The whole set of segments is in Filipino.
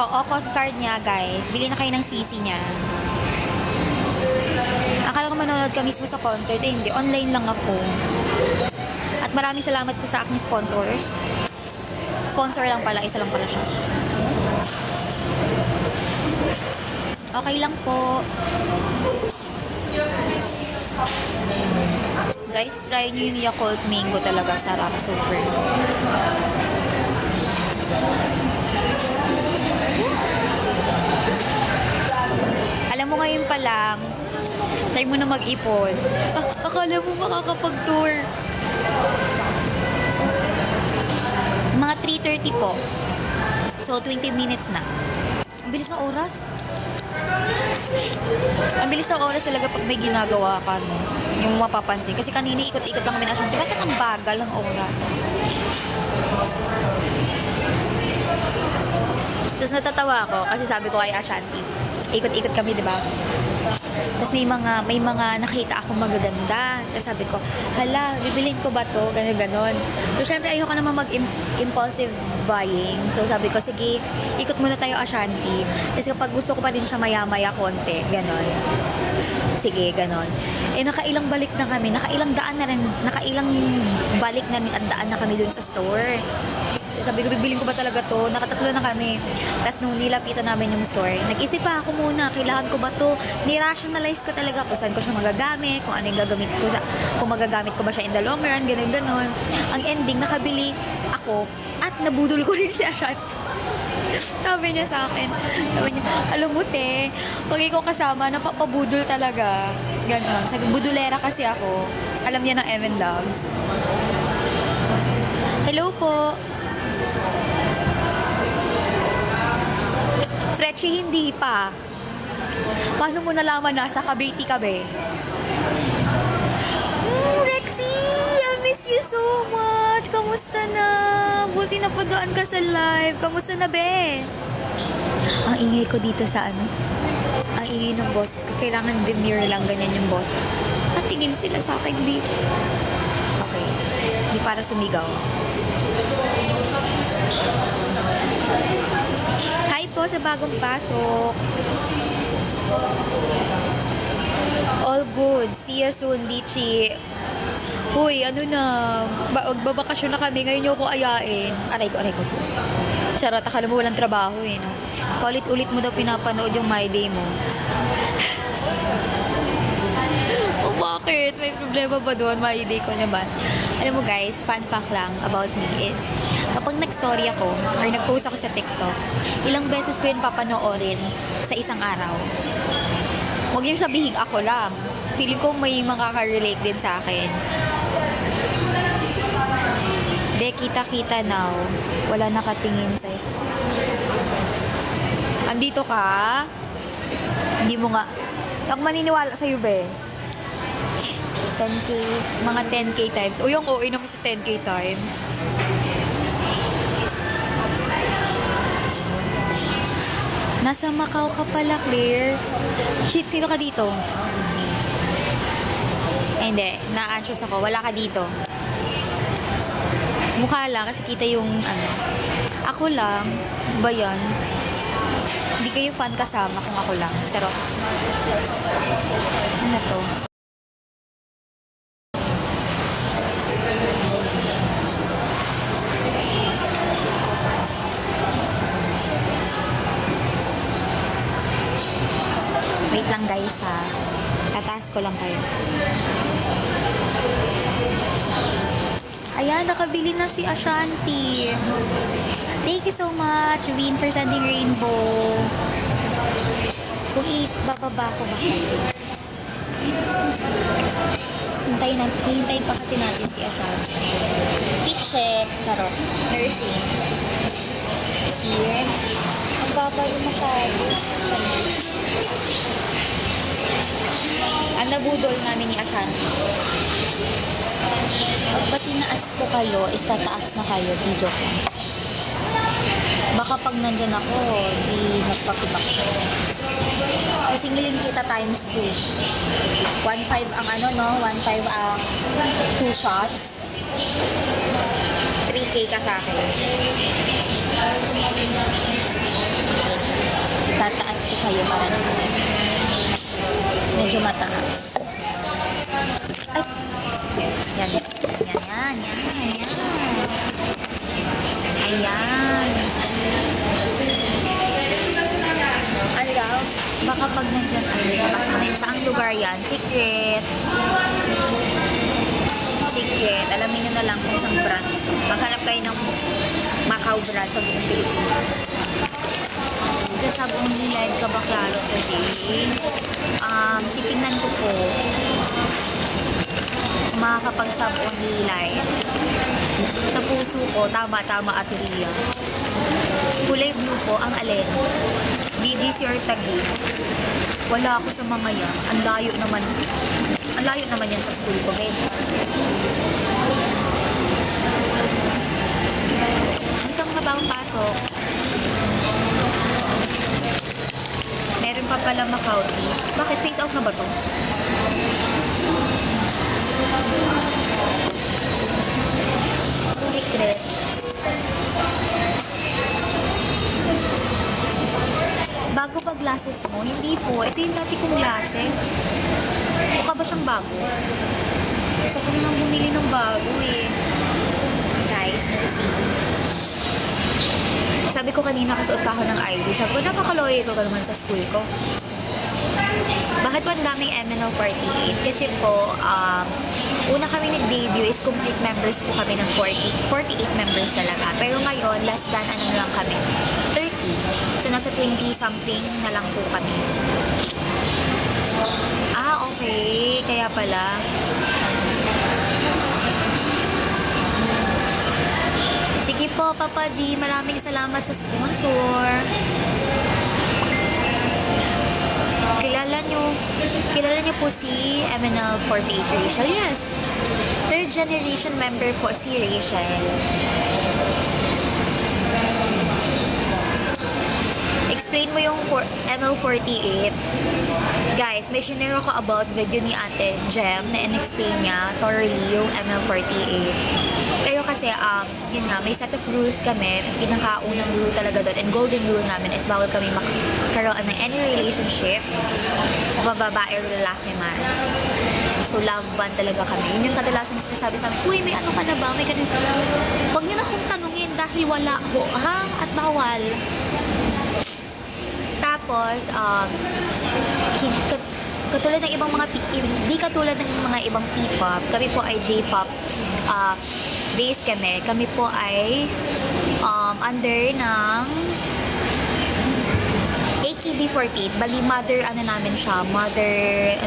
Oo, cost card niya, guys. Bili na kayo ng CC niya. Akala ko manonood ka mismo sa concert. Eh, hindi. Online lang ako. At maraming salamat po sa aking sponsors. Sponsor lang pala. Isa lang pala siya. Okay lang po. Guys, try nyo yung Yakult Mango talaga. Sarap. Super. Alam mo ngayon pa lang, try mo na mag-ipon. Akala mo makakapag-tour. Mga 3:30 po. So, 20 minutes na. Ang bilis ng oras. Ang bilis ng oras talaga pag may ginagawa ka, no? Yung mapapansin. Kasi kanina ikot-ikot lang kami na Ashanti. Bakit ang bagal ng oras? Tapos natatawa ako kasi sabi ko kay Ashanti, ikot-ikot kami, di ba? Tapos may mga nakita akong magaganda. Tapos sabi ko, hala, bibilin ko ba to? Ganon. So, syempre, ayoko naman mag-impulsive buying. So, sabi ko, sige, ikot muna tayo Ashanti. Tapos kapag gusto ko pa din siya maya-maya konti, ganon. Sige, ganon. Eh, nakailang balik na kami. Nakailang balik namin at daan na kami dun sa store. Sabi ko, bibilin ko ba talaga to? Nakatatlo na kami. Tapos nung nilapitan namin yung store, nag-isip pa ako muna, kailangan ko ba to? Ni-rationalize ko talaga kung saan ko siya magagamit, kung ano yung gagamit ko kung magagamit ko ba siya in the long run, ganon. Ang ending, nakabili ako at nabudol ko rin si Ashan. Sabi niya sa akin, alam mo te, pag ikaw kasama, napapabudol talaga. Ganon. Sabi, budulera kasi ako. Alam niya ng Evan Loves. Hello po. Fretchy, hindi pa. Paano mo nalaman na sa Cavite ka, be? Rexy! I miss you so much! Kamusta na? Buti na padaan ka sa live. Kamusta na, be? Ang ingay ko dito sa ano? Ang ingay ng boses ko. Kailangan demure lang ganyan yung boses. At tingin sila sa akin dito. Okay. Hindi para sumigaw. Hi po sa bagong pasok. All good. See you soon, Lichi. Uy, ano na, magbabakasyon na kami. Ngayon nyo ko ayain. Aray ko. Charot, akala mo walang trabaho eh, no? Paulit-ulit mo daw pinapanood yung My Day mo. Oh, bakit? May problema ba doon? My Day ko naman. Alam mo guys, fun fact lang about me is, kapag nag-story ako or nag-post ako sa TikTok, ilang beses ko yun papanoorin sa isang araw. Huwag niyong sabihin ako lang. Feeling ko may makaka-relate din sa akin. Be, kita-kita now. Wala nakatingin sa'yo. Andito ka? Hindi mo nga. Ako maniniwala sa'yo, be. 10K. Mga 10K times. O yung OA naman sa 10K times. Nasa Macau ka pala, Claire. Shit, sino ka dito? Hindi, na-anxious ako. Wala ka dito. Mukha lang kasi kita yung ano. Ako lang. Ba yan? Hindi kayo fan kasama kung ako lang. Pero, ano to? Wait lang guys ha. Tataas ko lang kayo. Ayan, nakabili na si Ashanti. Thank you so much, Vin, for sending rainbow. Kung ibababa ko ba kayo? Hintayin pa kasi natin si Ashanti. Fit check. Charot. Nursing. See? Ang baba yung masyado. Ang nabudol namin ni Ashanti. Pag ba't tinaas ko kayo, is tataas na kayo. Joke lang. Baka pag nandyan ako, di nagpakibak siya. Sisingilin kita times 2. 1.5 ang ano, no? 1.5 ang 2 shots. 3K ka sa akin. Wait Tataas ko kayo para medyo mataas. Ay! Yan, yan, yan, yan, yan. Ayan. Ano daw? Baka pag nandiyan, ay, saang lugar yan? Secret. Secret. Alamin nyo na lang kung isang branch. Maghanap kayo ng Macau branch sa buong Pilipinas. Just sabong nilad ka ba klaro today? Titingnan ko po makakapagsabong nilay. Sa puso ko, tama-tama at Ria. Kulay blue po ang alin. BGC or Taguig. Wala ako sa mga yan. Ang layo naman. Ang layo naman yan sa school ko, babe. Gusto mo na ba ang pasok? Meron pa pala Macau tea. Bakit? Face out na ba to? Secret. Bago ba glasses mo? Hindi po. Ito yung dati kong glasses. Mukha ba siyang bago? Gusto ko naman bumili ng bago eh. Guys, see. Sabi ko kanina kasuot pa ako ng ID. Sabi ko, napakaloy ko naman sa school ko. Bakit po ang daming MNL48? Kasi po, una kami nag-debut is complete members po kami ng 48 members talaga. Pero ngayon, last done, ano lang kami? 30. So, nasa 20-something na lang po kami. Ah, okay. Kaya pala. Sige po, Papa G. Maraming salamat sa sponsor. Kilala niyo po si MNL48 Rachel? Yes. Third generation member po si Rachel. Explain mo yung ML48. Guys, may shinare ko about video ni Ate Jem na in-explain niya thoroughly yung ML48. Pero kasi, yun nga, may set of rules kami. Pinakaunang rule talaga doon and golden rule namin is bawal kami magkaroon ng any relationship babae o lalaki man. So, love bond talaga kami. Yun yung kadalasan sinasabi sa amin, uy, may ano ka na ba? May ganito. Huwag niyo na akong tanungin dahil wala ho, ha? At bawal. Tapos, katulad ng ibang mga hindi katulad ng mga ibang P-pop, kami po ay J-pop base kami. Kami po ay under ng AKB48. Bali, mother, ano namin siya, mother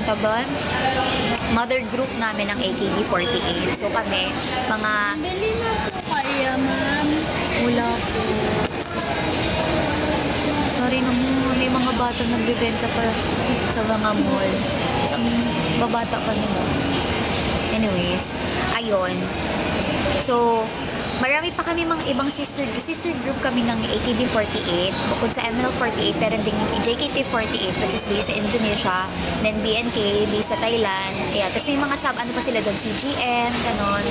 group namin ng AKB48. So kami, mga Bili na po kaya, ma'am. wala po. Sorry naman, may mga batang nagbibenta pa sa mga mall. Sa babata pa nila. Anyways, ayun. So, marami pa kami mga ibang sister group kami ng AKB48 bukod sa ML48, pero din yung JKT48 which is based sa Indonesia, then BNK based sa Thailand. Yeah, tapos may mga sub ano pa sila doon, CGM, ganon.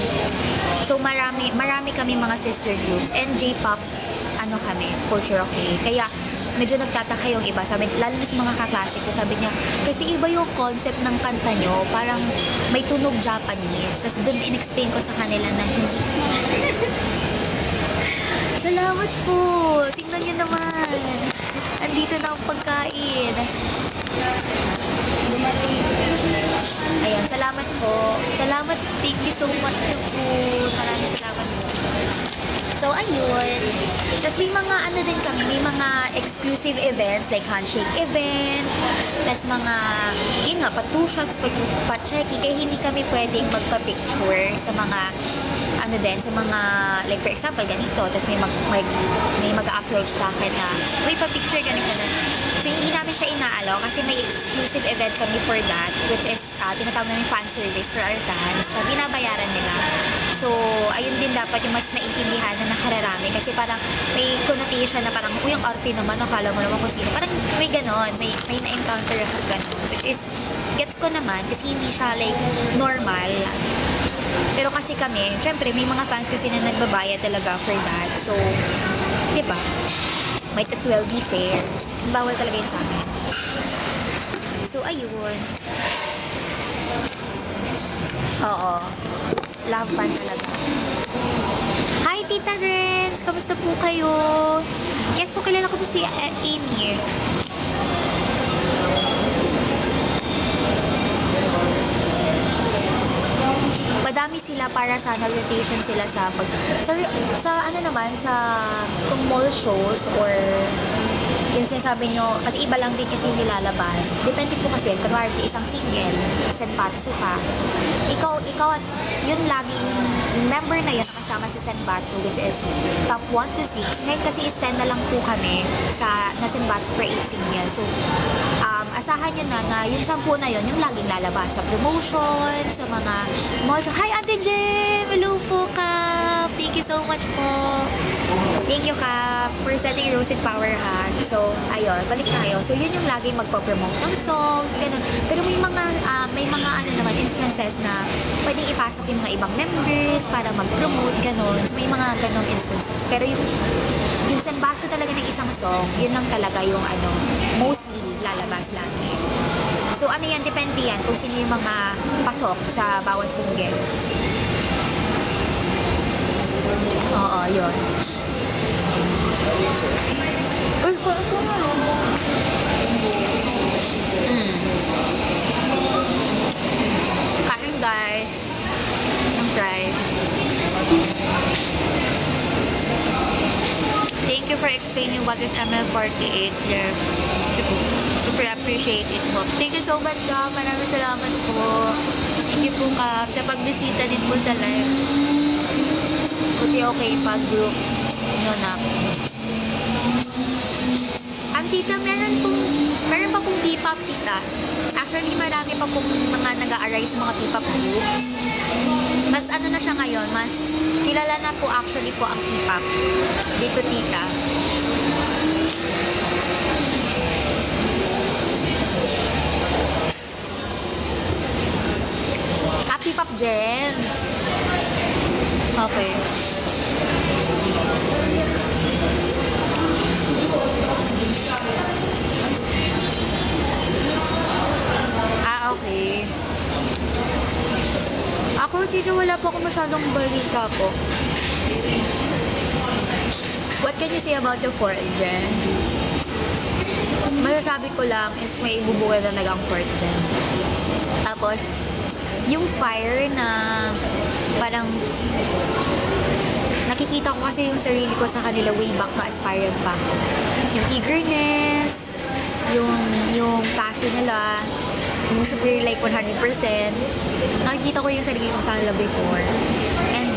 So marami kami mga sister groups and J-pop ano kami, culture okay. Kaya medyo nagtataka yung iba, sabi, lalo na sa mga kaklase ko, sabi niya, kasi iba yung concept ng kanta nyo, parang may tunog Japanese. Tapos doon in-explain ko sa kanila na hindi. Salamat po! Tingnan nyo naman! Andito na ang pagkain. Ayan, salamat po. Salamat, thank you so much po. Maraming salamat po. So, ayun. Tapos may mga ano din kami, may mga exclusive events like handshake event, tapos mga, yun nga, pa 2 shots, pa checky, kaya hindi kami pwedeng magpa-picture sa mga, ano din, sa mga, like for example, ganito, tapos may mag-approach sa akin na, uy, pa-picture, ganito na. So, hindi namin siya inaalaw kasi may exclusive event kami for that, which is, tinatawag namin fan service for our fans na binabayaran nila. So, ayun din dapat yung mas naintindihan na nakararami kasi parang may connotation na parang, uy, ang arte naman, akala mo naman kung sino. Parang may ganon, may na-encounter ako ganon. Which is, gets ko naman kasi hindi siya like normal. Pero kasi kami, syempre, may mga fans kasi na nagbabayad talaga for that. So, di ba? Might as well be fair. Bawal talaga yun sa amin. So, ayun. Oo. Laban talaga. Hi, Tita Renz! Kamusta po kayo? Yes po, kilala ko po si Amy. Madami sila para sa rotation sila sa sa ano naman sa kung mall shows or yung sinasabi nyo, kasi iba lang din kasi yung nilalabas. Depende po kasi, kunwari sa isang single, Senbatsu ka. Ikaw, yun lagi, yung member na yun nakasama sa Senbatsu, which is top 1 to 6. Ngayon kasi stand na lang po kami na Senbatsu for 8 single. So, asahan nyo na yung 10 na yun, yung laging lalabas sa promotion, sa mga mall show. Hi, Ate Jem! Hello po, Kap! Thank you so much po. Thank you, Kap, for setting Rose in Power Hack. So, ayun, balik tayo. So, yun yung lagi magpo-promote ng songs, ganun. Pero may mga ano naman, instances na pwedeng ipasok yung mga ibang members para mag-promote, ganun. So, may mga ganung instances. Pero yung Senbatsu talaga ng isang song, yun lang talaga yung ano, mostly lalabas lagi. So, ano yan, depende yan kung sino yung mga pasok sa bawat single. Oo, yun. Uy, ako nga. Kain, guys. Ang fries. Thank you for explaining what is ML48 there. Super appreciate it po. Thank you so much, Kap. Maraming salamat po. Thank you po, Kap, sa pagbisita din po sa live. Puti okay pag group nyo na. Ang tita, meron pa pong P-pop, tita. Actually, marami pa pong mga nag-a-arise sa mga P-pop groups. Mas ano na siya ngayon, mas kilala na po actually po ang P-pop dito, tita. P-pop Jen. Okay. Okay. Ako, tito, wala po ako masyadong balita po. What can you say about the 4th gen? Masasabi ko lang is may ibubuhay talaga ang 4th gen. Tapos, yung fire na parang nakikita ko kasi yung sarili ko sa kanila way back na aspirant pa ako. Yung eagerness, yung passion nila, yung super like 100%. Nakikita ko yung sarili ko sa kanila before. And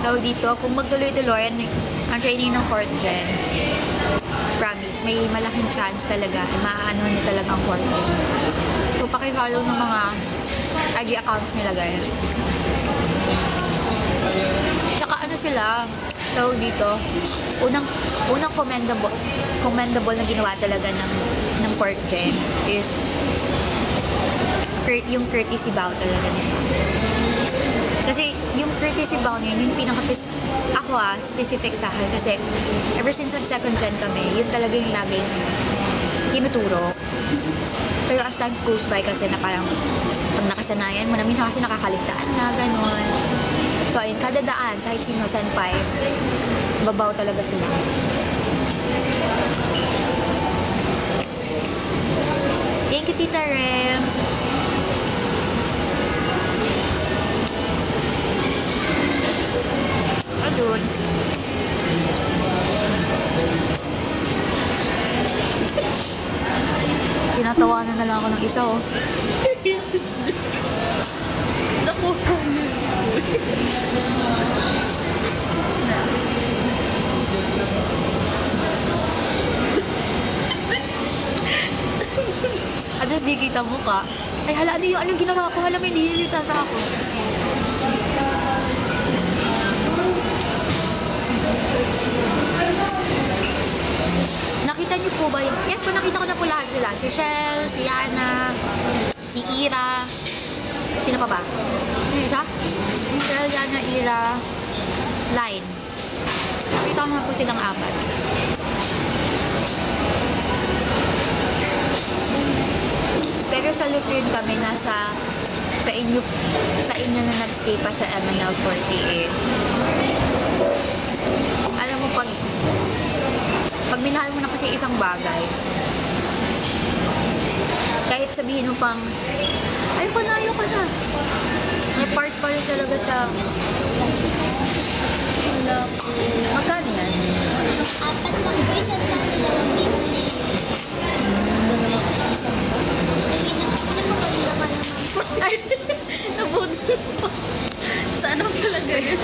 tawag dito, kung magtuloy-tuloy ang training ng 4th gen, promise, may malaking chance talaga, maaano niya talaga ang 4th gen. So, paki-follow ng mga IG accounts nila, guys. Tsaka ano sila, tawag dito, unang commendable na ginawa talaga ng 4th gen is yung courtesy bow talaga nila. Kasi yung courtesy bow niya, yung ako specific sa akin. Kasi ever since nag-2nd gen kami, yun talaga yung laging tinuturo. Pero as time goes by kasi na parang pag nakasanayan mo na, minsan kasi nakakaligtaan na, gano'n. So, ayun, kada daan, kahit sino, senpai, babaw talaga sila. Thank you, Tita Rems. Ayun. Tinatawanan na lang ako ng isa, oh. Naku. At just di kita mukha. Ay, hala, ano yung anong ginawa ko? Hala, may nililita sa ako. Nakita niyo po ba yung... Yes po, nakita ko na po lahat sila. Si Shell, si Yana, si Ira. Sino pa ba? Sino isa? Shell, Yana, Ira, Line. Nakita ko na po silang 4. salute yun kami nasa sa inyo na nagstay pa sa MNL 48. Alam mo, pag minahal mo na kasi isang bagay, kahit sabihin mo pang ayoko na, may part pa rin talaga sa magkano yan? Apat lang po, isang lang dalawang libre. Ay, nabudol pa. Saan ako talaga yun?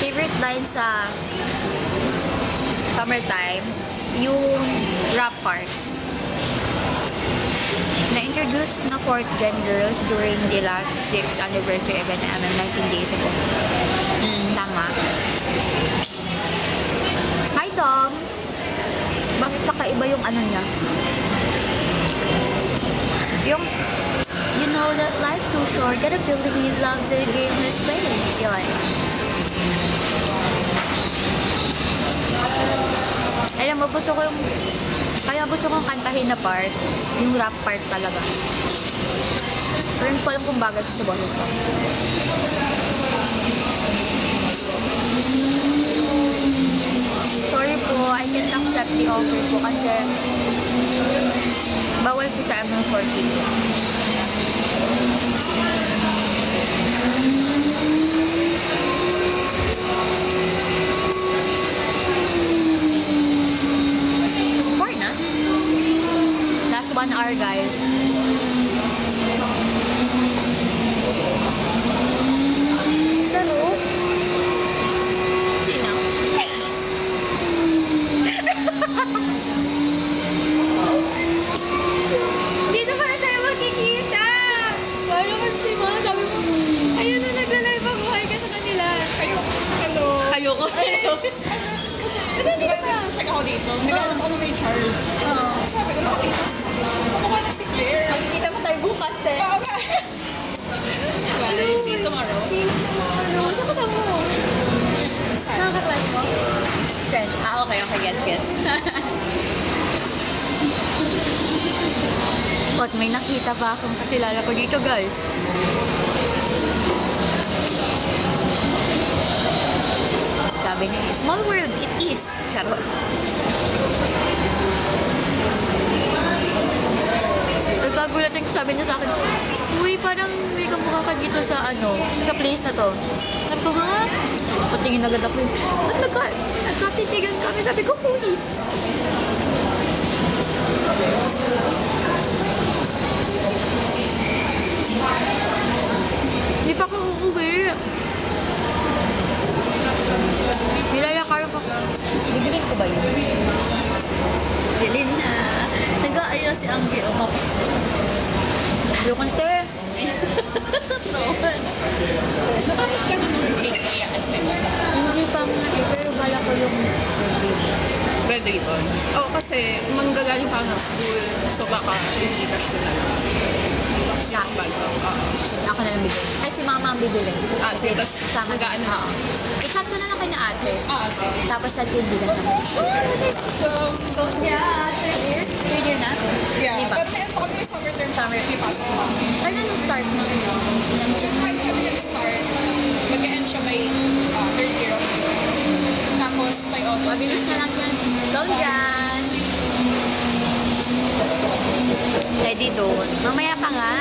Favorite line sa summertime, yung rap part. Na-introduce na 4th Gen Girls during the last 6th anniversary event namin 19 days ago. Tama. Hi, Tom! Bakit kakaiba yung ano niya? Yung, you know that life too short, gotta feel that he loves their game, let's play. Yun. Alam mo, kaya gusto kong kantahin na part, yung rap part talaga. Pero hindi ko alam kung bagay sa boses ko. Sorry po, I can't accept the offer po kasi bawal po sa ML14. Last 1 hour, guys. Sarap. Sino? Dito pala tayo magkikita. Paano kasi mga sabi mo, ayun na nagla-live ako, hi ka sa kanila. Ayoko. Check ako dito. Nag-alam ako na may charge. Sabi ko, nakakita ko sa kamukha na si Claire. Kita mo tayo bukas, te. Well, see you tomorrow. Saan kasama mo? Nakakasal mo? Friends. Okay. Gets. But may nakita pa akong kakilala ko dito, guys. Sabi niya, small world, it is. Charot. Nagkagulatan ko, sabi niya sa akin, uy, parang may kamukha ka dito sa sa place na to. Sabi ko, ha? Patingin agad ako yun. At nagkatitigan kami. Sabi ko, uy. Hindi pa ako uuwi. Nilalakar pa. Bibilin ko ba yun? Bilin na. Nag-aayos si Angge. O, Yung kante. Hindi pa nga eh, pero bala ko yung Red ribbon. Oo, kasi manggagaling pa ng school. So baka hindi ka siya na. sa Bago. ako na lang bibili. Ay, si mama ang bibili. Sige. Tapos Sama mag-ano. Oo. I-chat ko na lang kay na ate. Sige. Tapos sa kaibigan naman. Third year na? Yeah. Di ba? But meron pa kami summer term. Summer. May pasok pa. Ay, na nung start mo? June 5 kami nag-start. Mag-end siya by third year of Tapos by August. Mabilis na lang yan. Go, Jazz! Pwede doon. Mamaya pa nga.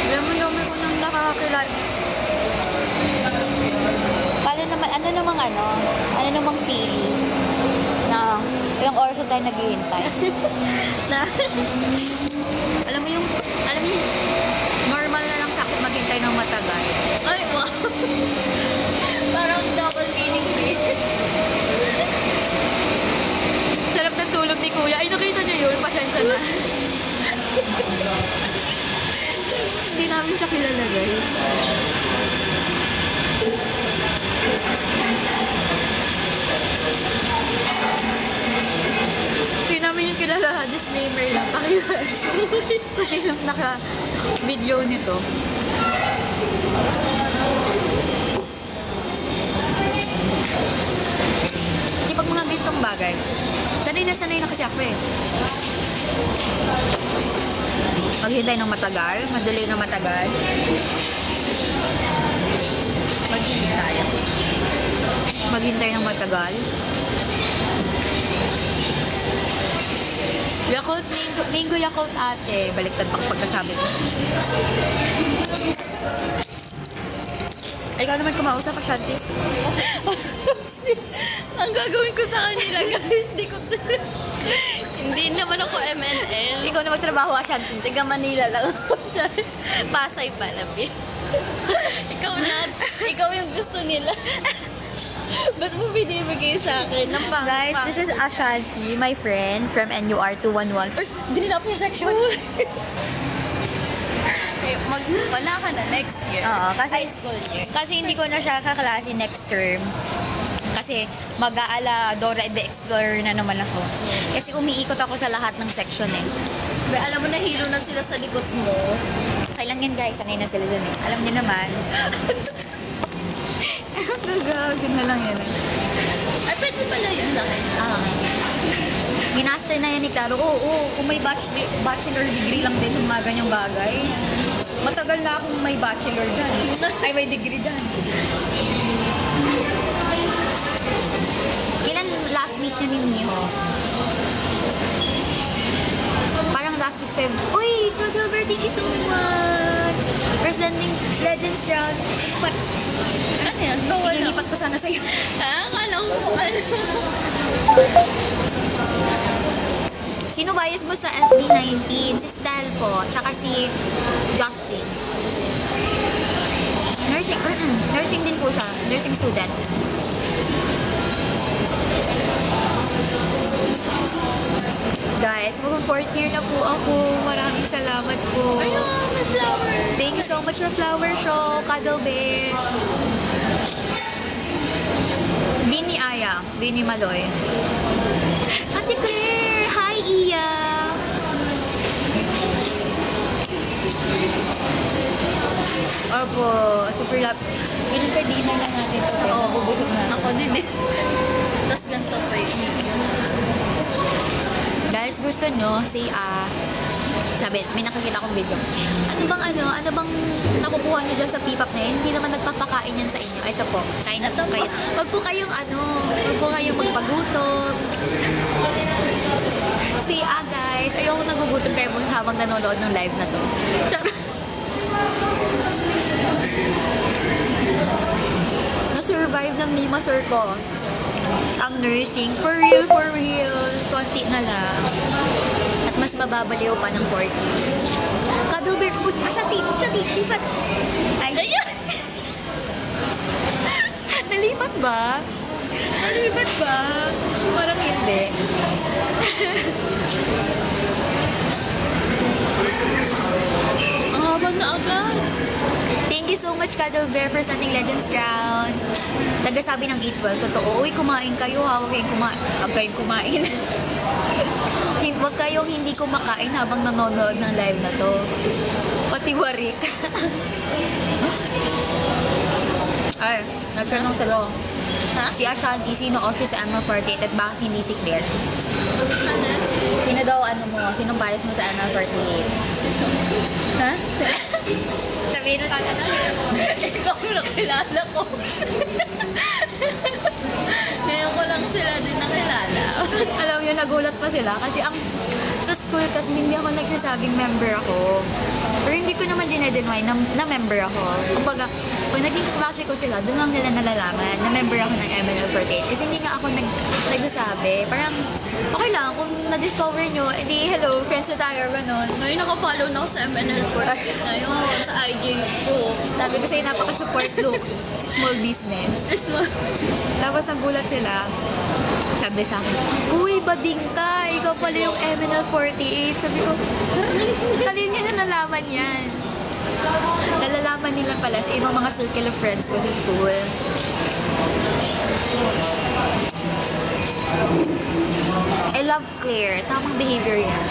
Alam mo, dami ko nang nakakakilala. Paano naman, ano namang feeling na ilang oras na tayo naghihintay? Na, Alam mo yung normal na lang sa akin maghintay ng matagal. ay, wow. Parang double meaning din. Sarap ng tulog ni Kuya. Ay, nakita niyo yun? Pasensya na. Hindi namin siya kilala, guys. Hindi namin yung kilala. Disclaimer lang. Pakilala. Kasi nung naka-video nito. Kasi pag mga ganitong bagay, sanay na kasi ako eh. Maghintay ng matagal, madali na matagal. Maghintay ng matagal. Yakult, mango Yakult ate. Baliktad pang pagkasabi ko. Ay, ikaw naman kumausap, Ashanti. Ang gagawin ko sa kanila, guys, hindi naman ako MNL. Ikaw na magtrabaho, Ashanti. Taga Manila lang ako. Pasay pala, Pin. Ikaw yung gusto nila. Ba't mo binibigay sa akin? Guys, this is Ashanti, my friend from NUR211. Hindi nila po yung section. Wala ka na next year. Oo, kasi High school year. Kasi hindi ko na siya kaklase next term. Kasi mag-aala Dora the Explorer na naman ako. Kasi umiikot ako sa lahat ng section eh. Alam mo, nahilo na sila sa likod mo. Kailan yan guys, sanay na sila dun eh. Alam niyo naman. Gagawin na lang yan. Ay, pwede pala yun lang. Minaster na yan ni Claro. Oo, kung may bachelor degree lang din yung mga ganyang bagay. Matagal na akong may bachelor dyan. Ay, may degree dyan. Kailan last meet niyo ni Miho? Parang last week, Feb. Uy, Gilbert, thank you so much for sending Legends Ground. But, Ano yan? Bawal na. ililipat ko sana sa'yo. Ano? Ano? Sino bias mo sa SD19? Si Stel po, tsaka si Justin. Nursing din po siya. Nursing student. Guys, mag-4th year na po ako. Maraming salamat po. Ayun, may flower. Thank you so much for flower show, Cuddle Bear. Bini Aya, Bini Maloy. Ate Claire, hi Iya. Opo, super lap. Ilan ka dinner na natin ito? Oo. Nabubusog na. Ako din eh. Tapos ganito pa yun. Guys, gusto nyo, sabi, may nakakita kong video. Ano bang nakukuha nyo dyan sa P-pop na yun? Hindi naman nagpapakain yan sa inyo. Ito po, kain na to kayo. Wag po kayong magpagutom. Guys, ayoko nagugutom kayo habang nanonood ng live na to. Charot. Na-survive ng Nima Sir ko. Ang nursing, for real, konti na lang. At mas mababaliw pa ng 40. Kadulbert, Ashanti, lipat. Ay, nalipat ba? Parang hindi. Ang habang na agad. Thank you so much, Cuddle Bear, for sending Legends Crown. Nagsasabi ng 812, totoo. Uy, kumain kayo ha. Huwag kayong kumain. Huwag kayong hindi kumakain habang nanonood ng live na to. Pati warik. Ay, nagtanong sa lo. Ha? Si Ashanti, sino office sa ML48 at bakit hindi si Claire? Sino daw sinong bias mo sa ML48? Ha? Sabihin na tayo. Ikaw na kilala ko. Ngayon ko lang sila din nakilala. Alam niyo, nagulat pa sila kasi sa school kasi hindi ako nagsasabing member ako. Pero hindi ko naman dinedeny na member ako. Kumbaga, pag naging kaklase ko sila, doon lang nila nalalaman na member ako ng MNL48. Kasi hindi nga ako nagsasabi. Parang, okay lang, kung na-discover nyo, edi hello, friends na tayo, gano'n. Ngayon naka-follow na ako sa MNL48 ngayon, sa IG ko. Sabi ko sa'yo, napaka-support look. Small business. Tapos nagulat sila. Sabi sa akin, uy, bading ka. Ikaw pala yung MNL48. Sabi ko, kanina nyo na nalaman yan. Nalalaman nila pala sa ibang mga circle of friends ko sa school. I love Claire. Tamang behavior yan.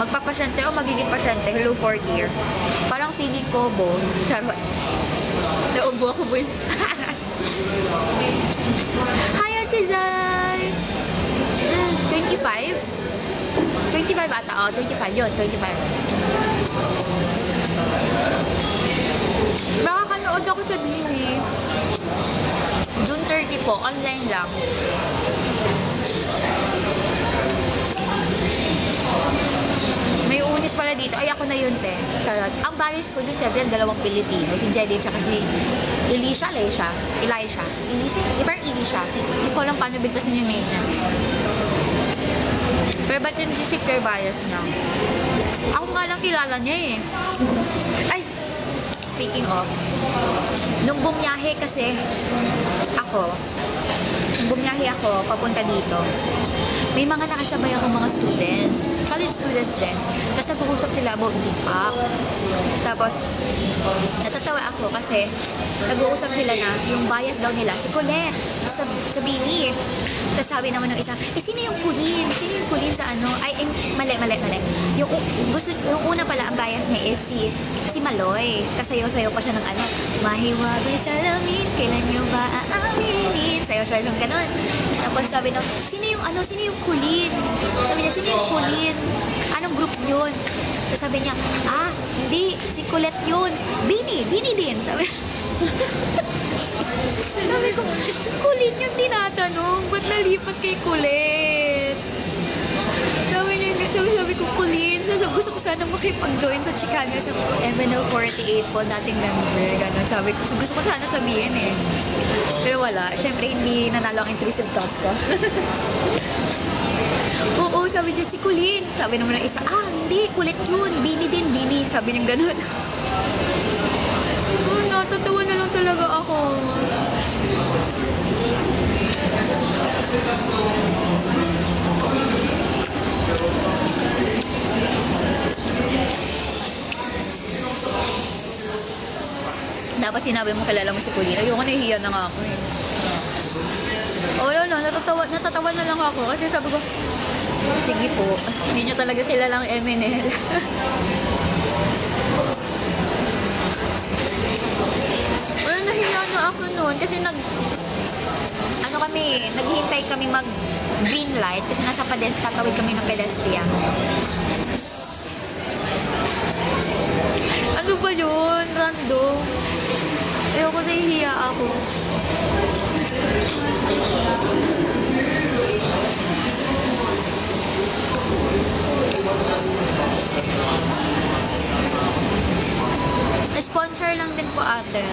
Magpapasyente o magiging pasyente. Hello, 4th year. Parang feeling ko, bo. Charot. Naubo ako, boy. Hi, Ate Zay! 25? 25 ata. Oh, 25 yun. 25. Makakanood ako sa Bini. June 30 po. Online lang. May unis pala dito. Ay, ako na yun, te. Charot. Ang bias ko dun, syempre, ang dalawang Pilipino. Si Jelly at si Elisha. Elisha? Parang Elisha. Hindi ko alam paano bigtasin yung name niya. Pero ba't yun si Claire bias na? Ako nga lang kilala niya eh. Ay! Speaking of, nung bumiyahe kasi ako papunta dito, may mga nakasabay ako mga students, college students din. Tapos nag-uusap sila about Deepak. Tapos, natatawa ako kasi nag-uusap sila na yung bias daw nila, si Colette, sa Bini. Tapos sabi naman ng isa, sino yung Kulin? Sino yung Kulin sa ano? Ay, mali. Yung una pala, ang bias niya is si Maloy. Kasayaw-sayaw pa siya ng ano, mahiwagay sa lamin, kailan niyo ba aaminin? Sayaw-sayaw yung ganun. Tapos sabi na, sino yung Kulin? Sabi niya, sino yung Kulin? Anong group yun? Tapos sabi niya, hindi, si Colette yun. Bini din. Sabi ko, Kulin yung tinatanong. Ba't nalipat kay Colette? Sabi ko, Kulin. Gusto ko sana makipag-join sa Chicano. Sabi ko, MNL48 po, dating member. Ganun. Sabi ko, gusto ko sana sabihin eh. Pero wala. Siyempre, hindi nanalo ang intrusive thoughts ko. Oo, sabi niya, si Kulin. Sabi naman ng isa, hindi, Colette yun. Bini din. Sabi niya ganun. Natatawa na lang talaga ako. Dapat sinabi mo kilala mo si Kulin. Ayoko, nahihiya na nga ako eh. Natatawa na lang ako kasi sabi ko, sige po, hindi niya talaga kilala ang MNL. Pero nahihiya na ako noon kasi naghihintay kami mag green light kasi nasa tatawid kami ng pedestrian. Ano ba yun? Random. Ayoko, nahihiya ako. Sponsor lang din po ate.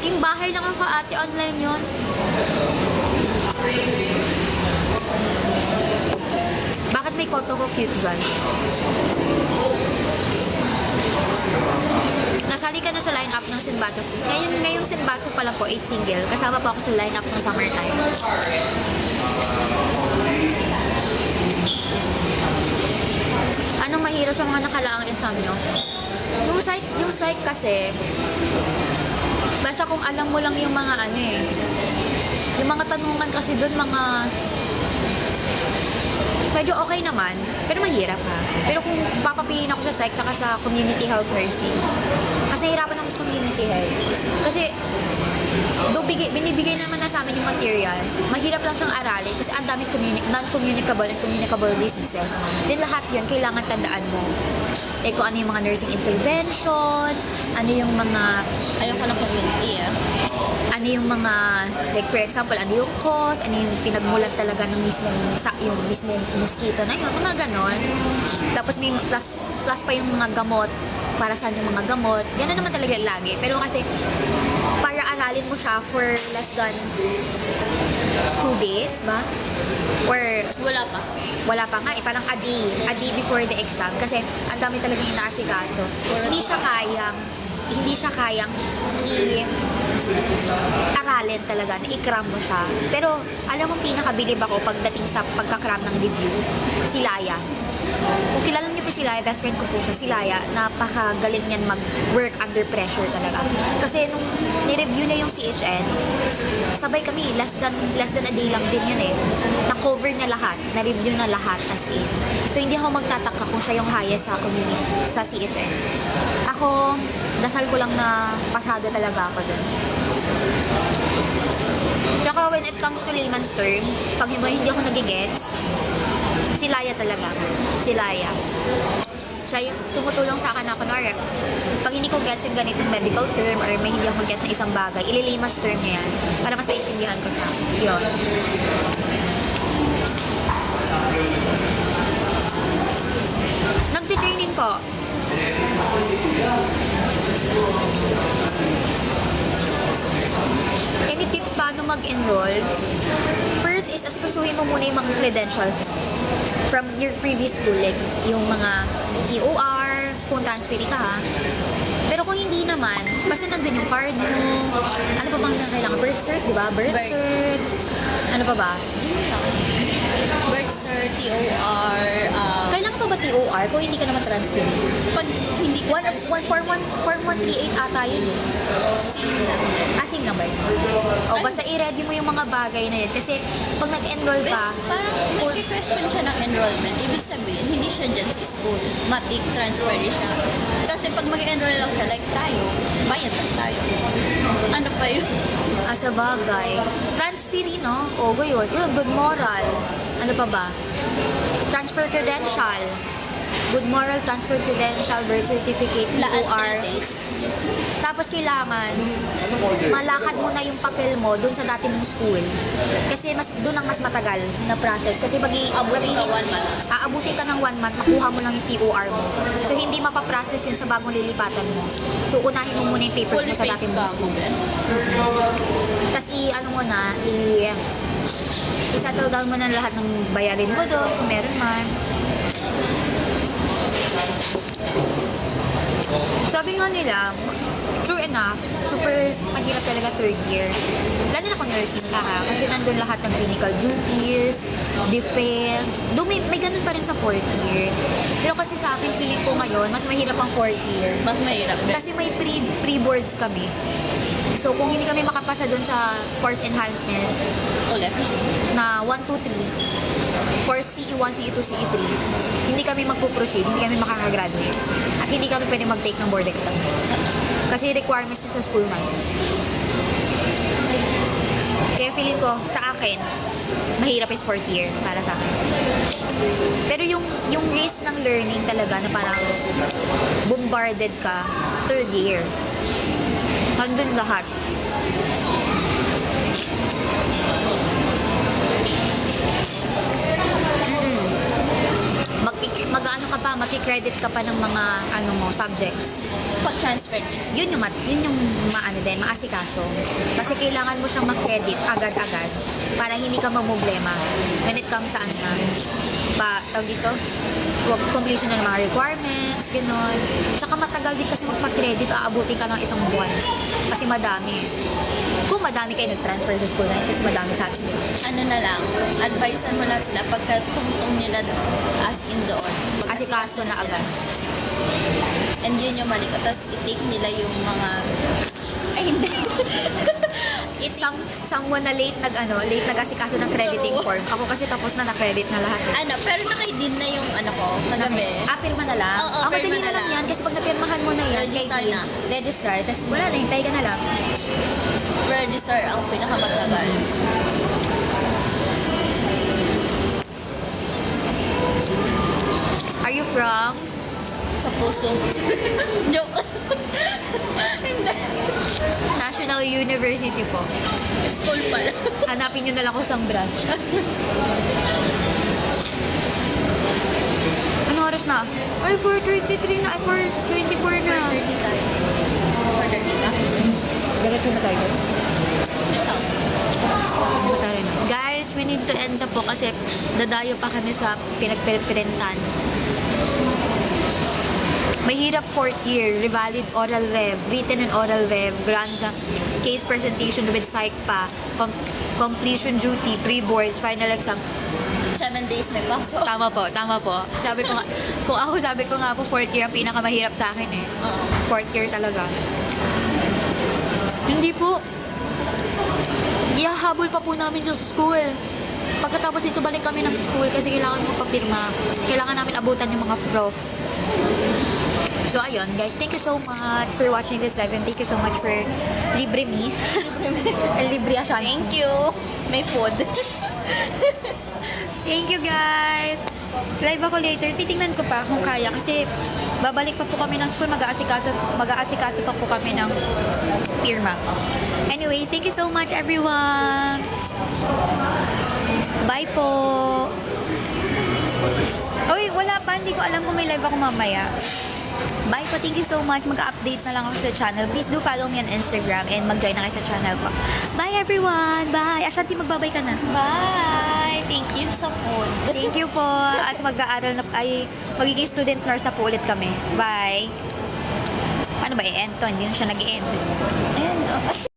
King bahay lang ako ate, online yun. Bakit may koto ko cute dyan? Nasali ka na sa line-up ng Sinbacho. Ngayong Sinbacho pa lang po, 8 single. Kasama pa ako sa line-up ng Summertime. Anong mahirap sa mga nakalaang exam nyo? Yung psych kasi, basta kung alam mo lang yung mga yung mga tanungan kasi doon, mga medyo okay naman, pero mahirap ha. Pero kung papapiliin ako sa psych tsaka sa community health nursing, mas nahihirapan ako sa community health. Kasi, binibigay naman na sa amin yung materials, mahirap lang siyang aralin kasi ang daming non-communicable and communicable diseases. Then lahat yun, kailangan tandaan mo. Like kung ano yung mga nursing intervention, ano yung mga Ayoko ng community ano yung mga, like for example, ano yung cause, ano yung pinagmulan talaga ng yung mismong mosquito na yun, mga ganon. Tapos may plus pa yung mga gamot, para saan yung mga gamot, gano'n naman talaga lagi. Pero kasi, para aralin mo siya for less than 2 days, ba? Or, Wala pa. nga parang a day before the exam kasi ang dami talagang inaasikaso. Hindi siya kayang aralin talaga, na i-cram mo siya. Pero alam mo, pinakabilib ako pagdating sa pagka-cram ng review, si Laya. Kung kilala niyo po si Laya, best friend ko po siya, si Laya, napakagaling niyan mag-work under pressure talaga. Kasi nung ni-review na yung CHN, sabay kami, less than a day lang din yun eh. Na-cover na lahat, na-review na lahat as in. So hindi ako magtataka kung siya yung highest sa community, sa CHN. Ako, dasal ko lang na pasado talaga ako dun. Tsaka when it comes to layman's term, pag hindi ako nagigets, si Laya talaga. Si Laya. Siya yung tumutulong sa akin na kunwari, pag hindi ko gets yung ganitong medical term or may hindi ako gets ng isang bagay, ililayman's term niya yan para mas maintindihan ko siya. Yun. Nagtitraining po. Any tips paano mag-enroll? First is asikasuhin mo muna yung mga credentials from your previous school, like yung mga TOR, kung transferee ka ha. Pero kung hindi naman, basta nandun yung card mo, ano pa bang kailangan? Birth cert, di ba? Birth cert, ano pa ba? Birth cert, TOR, Kailangan pa ba TOR kung hindi ka naman transferee? pag hindi ka Form 138 ata yun eh. Same lang ba yun? O, basta i-ready mo yung mga bagay na yun. Kasi pag nag-enroll ka, parang nag-question siya ng enrollment. Ibig sabihin, hindi siya dyan sa school. Matik transfer siya. Kasi pag mag-enroll lang siya, like tayo, bayad lang tayo. Ano pa yun? sa bagay. Transferee, no? O, yun. Yun, good moral. Ano pa ba? Transfer credential. Good moral, transfer credential, birth certificate, TOR. Tapos kailangan malakad mo na yung papel mo dun sa dati mong school. Kasi dun ang mas matagal na process. Kasi Abutin ka 1 month. aabutin ka ng 1 month, makuha mo lang yung TOR mo. So hindi mapaprocess yun sa bagong lilipatan mo. So unahin mo muna yung papers mo sa dati mong school. Tapos i-settle down mo na lahat ng bayarin mo doon kung meron man. Sabi nga nila, true enough, super mahirap talaga 3rd year. Lalo na kung nursing ka ha, kasi nandun lahat ng clinical duties, defense. Doon may ganun pa rin sa 4th year. Pero kasi sa akin, feeling ko ngayon, mas mahirap ang 4th year. Mas mahirap. Kasi may pre-boards kami. So kung hindi kami makapasa doon sa course enhancement, Ulit. na 1, 2, 3 for CE1, CE2, CE3, hindi kami magpo-proceed, hindi kami makakagraduate. At hindi kami pwede mag-take ng board exam. Kasi requirements nyo sa school na. Kaya feeling ko, sa akin, mahirap is 4th year para sa akin. Pero yung race ng learning talaga na parang bombarded ka, 3rd year. Nandun lahat. Mag-credit ka pa ng mga subjects. Pag-transfer. Yun yung maasikaso. Kasi kailangan mo siyang ma-credit agad-agad para hindi ka mamblema when it comes sa completion ng mga requirements, gano'n. Tsaka matagal din kasi magpa-credit, aabutin ka ng 1 buwan. Kasi madami. Kung madami kayo nag-transfer sa school na yun, kasi madami sa atin. Ano na lang, advisean mo lang sila pagka tungtong nila as in doon. Asikaso na agad. And yun yung mali ko. Tapos i-take nila yung mga... Ay, hindi. someone na late nag-asikaso ng crediting Oo. form. Ako kasi tapos na na-credit na lahat. Pero naka-din na yung ko, kagabi. Pirma na lang. Oo, Madali pirma na na lang lang. yan kasi pag napirmahan mo na yan, Register kay Dean, na. Register. Tapos wala na, hintay ka na lang. Register ang pinakamatagal. Are you from? Sa puso. Joke. Hindi. National University po. School pala. Hanapin nyo na lang kung isang branch. Ano oras na? Ay, 4:23 na. Ay, 4:24 na. Order kita. Diretso na tayo. Ito. Matari na. Guys, we need to end na po kasi dadayo pa kami sa pinagpirintan. Mahirap fourth year, revalid oral rev, written and oral rev, grand case presentation with psych pa, completion duty, pre-boards, final exam. 7 days may pasok. Tama po, tama po. Sabi ko nga, sabi ko nga po, fourth year ang pinakamahirap sa akin eh. Fourth year talaga. Hindi po. Ihahabol pa po namin yung school. Pagkatapos ito, balik kami ng school kasi kailangan mo papirma. Kailangan namin abutan yung mga prof. So, ayun, guys. Thank you so much for watching this live and thank you so much for libre me. Libre asan. Thank you. May food. Thank you, guys. Live ako later. Titingnan ko pa kung kaya kasi babalik pa po kami ng school. Mag-aasikaso pa po kami ng pirma. Anyways, thank you so much, everyone. Bye po. Uy, wala pa. Hindi ko alam kung may live ako mamaya. Bye po. Thank you so much. Mag-update na lang ako sa channel. Please do follow me on Instagram and mag-join na kayo sa channel ko. Bye, everyone. Bye. Ashanti, magbabay ka na. Bye. Thank you sa food. Thank you po. At mag-aaral na, magiging student nurse na po ulit kami. Bye. Paano ba i-end to? Hindi na siya nag-i-end. Ayan.